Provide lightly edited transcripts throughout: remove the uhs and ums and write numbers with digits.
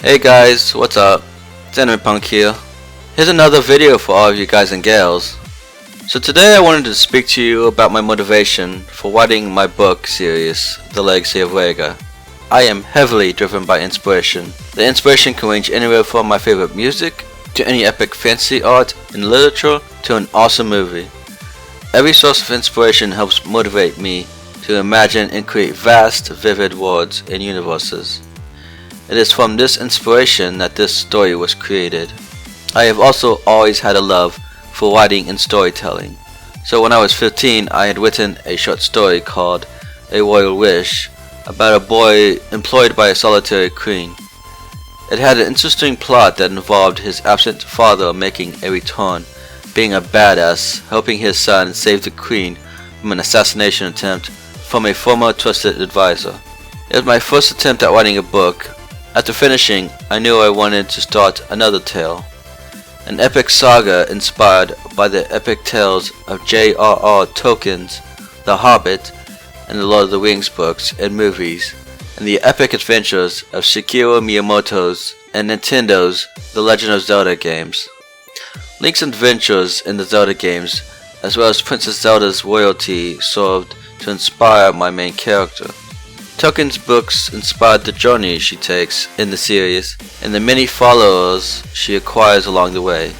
Hey guys, what's up? It's Anime Punk here. Here's another video for all of you guys and gals. So today I wanted to speak to you about my motivation for writing my book series, The Legacy of Raega. I am heavily driven by inspiration. The inspiration can range anywhere from my favorite music, to any epic fantasy art and literature, to an awesome movie. Every source of inspiration helps motivate me to imagine and create vast, vivid worlds and universes. It is from this inspiration that this story was created. I have also always had a love for writing and storytelling. So when I was 15, I had written a short story called A Royal Wish about a boy employed by a solitary queen. It had an interesting plot that involved his absent father making a return, being a badass, helping his son save the queen from an assassination attempt from a former trusted advisor. It was my first attempt at writing a book. After finishing, I knew I wanted to start another tale. An epic saga inspired by the epic tales of J.R.R. Tolkien's The Hobbit and the Lord of the Rings books and movies, and the epic adventures of Shigeru Miyamoto's and Nintendo's The Legend of Zelda games. Link's adventures in the Zelda games, as well as Princess Zelda's royalty, served to inspire my main character. Tolkien's books inspired the journey she takes in the series and the many followers she acquires along the way.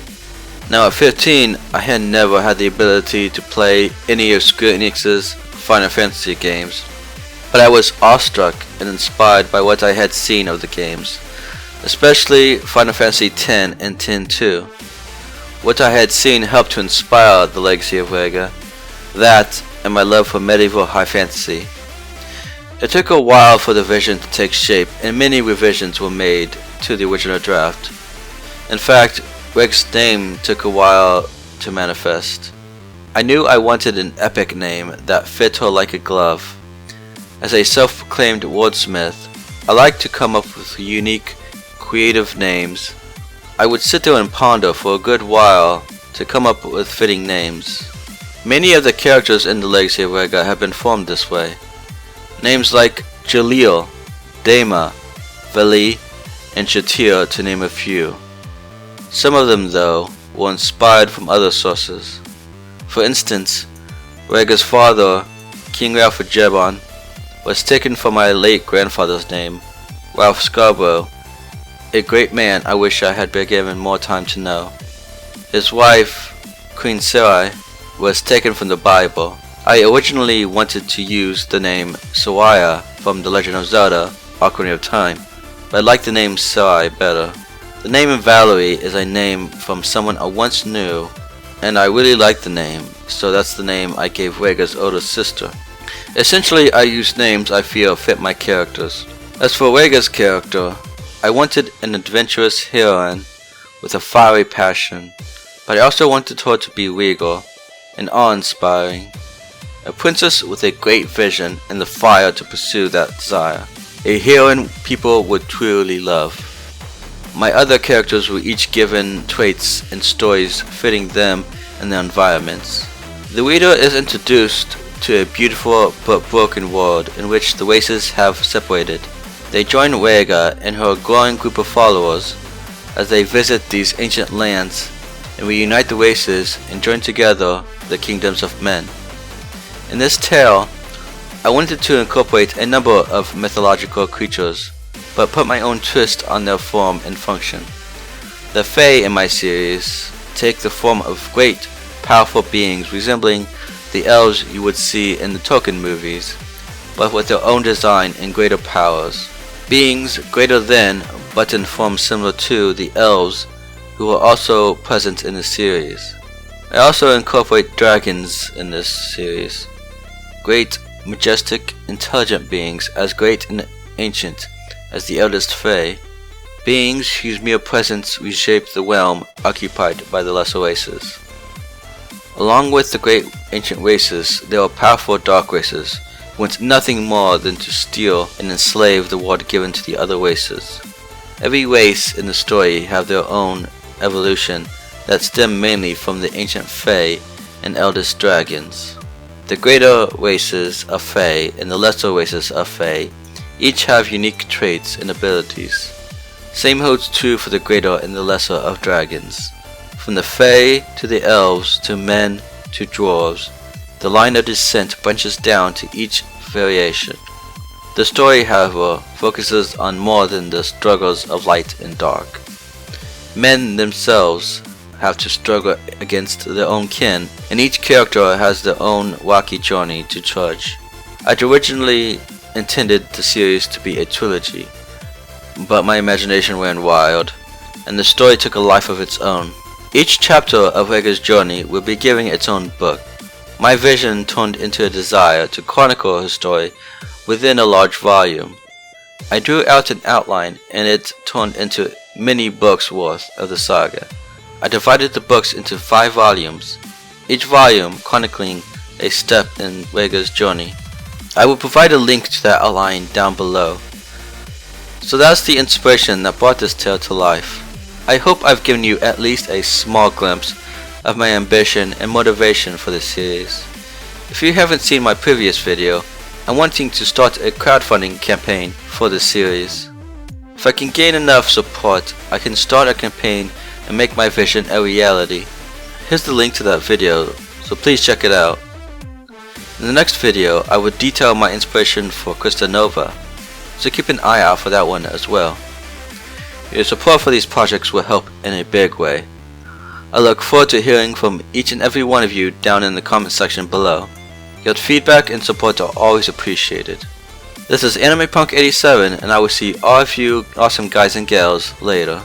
Now at 15, I had never had the ability to play any of Square Enix's Final Fantasy games, but I was awestruck and inspired by what I had seen of the games, especially Final Fantasy X and X-2. What I had seen helped to inspire the Legacy of Raega, that and my love for medieval high fantasy. It took a while for the vision to take shape, and many revisions were made to the original draft. In fact, Raega's name took a while to manifest. I knew I wanted an epic name that fit her like a glove. As a self-proclaimed wordsmith, I like to come up with unique, creative names. I would sit there and ponder for a good while to come up with fitting names. Many of the characters in the Legacy of Raega have been formed this way. Names like Jalil, Dema, Vali, and Shatir, to name a few. Some of them, though, were inspired from other sources. For instance, Raega's father, King Ralph of Jebon, was taken from my late grandfather's name, Ralph Scarborough, a great man I wish I had been given more time to know. His wife, Queen Sarai, was taken from the Bible. I originally wanted to use the name Soraya from The Legend of Zelda: Ocarina of Time, but I liked the name Sarai better. The name Valerie is a name from someone I once knew, and I really liked the name, so that's the name I gave Raega's older sister. Essentially, I used names I feel fit my characters. As for Raega's character, I wanted an adventurous heroine with a fiery passion, but I also wanted her to be regal and awe-inspiring. A princess with a great vision and the fire to pursue that desire. A heroine people would truly love. My other characters were each given traits and stories fitting them and their environments. The reader is introduced to a beautiful but broken world in which the races have separated. They join Raega and her growing group of followers as they visit these ancient lands and reunite the races and join together the kingdoms of men. In this tale, I wanted to incorporate a number of mythological creatures, but put my own twist on their form and function. The Fae in my series take the form of great, powerful beings resembling the elves you would see in the Tolkien movies, but with their own design and greater powers. Beings greater than, but in form similar to, the elves who are also present in the series. I also incorporate dragons in this series. Great, majestic, intelligent beings, as great and ancient as the eldest Fae. Beings whose mere presence reshape the realm occupied by the lesser races. Along with the great ancient races, there are powerful dark races who want nothing more than to steal and enslave the world given to the other races. Every race in the story have their own evolution that stem mainly from the ancient Fae and eldest dragons. The greater races of Fae and the lesser races of Fae each have unique traits and abilities. Same holds true for the greater and the lesser of dragons. From the Fae to the elves to men to dwarves, the line of descent branches down to each variation. The story, however, focuses on more than the struggles of light and dark. Men themselves have to struggle against their own kin, and each character has their own wacky journey to trudge. I'd originally intended the series to be a trilogy, but my imagination ran wild, and the story took a life of its own. Each chapter of Raega's journey will be given its own book. My vision turned into a desire to chronicle her story within a large volume. I drew out an outline, and it turned into many books worth of the saga. I divided the books into 5 volumes, each volume chronicling a step in Raega's journey. I will provide a link to that outline down below. So that's the inspiration that brought this tale to life. I hope I've given you at least a small glimpse of my ambition and motivation for this series. If you haven't seen my previous video, I'm wanting to start a crowdfunding campaign for this series. If I can gain enough support, I can start a campaign and make my vision a reality. Here's the link to that video, so please check it out. In the next video, I will detail my inspiration for Crystal Nova, so keep an eye out for that one as well. Your support for these projects will help in a big way. I look forward to hearing from each and every one of you down in the comment section below. Your feedback and support are always appreciated. This is AnimePunk87, and I will see all of you awesome guys and gals later.